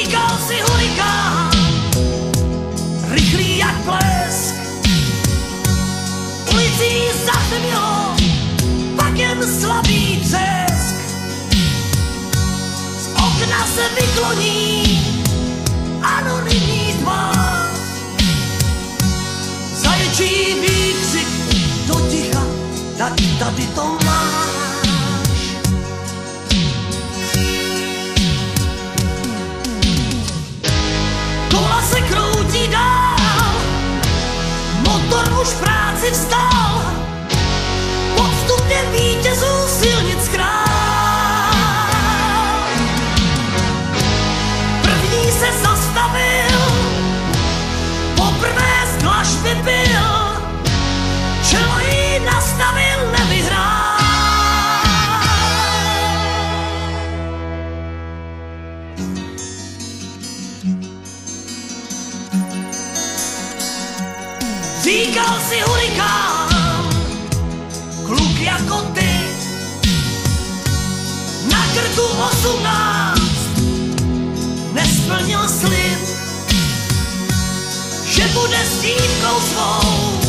Říkal si hurikán, rychlý jak blesk, ulicí zatmělo, pak jen slabý třesk. Z okna se vykloní anonymní tvář, zaječí výkřik do ticha, tak tady to máš. Kola se kroutí dál, motor muž práci vstal, podstupně vítězů silnic král. První se zastavil, poprvé z dlažby byl, čelo jí nastavil, nevyhrál. Říkal si hurikán, kluk jako ty, na krku 18, nesplnil slib, že bude s dívkou svou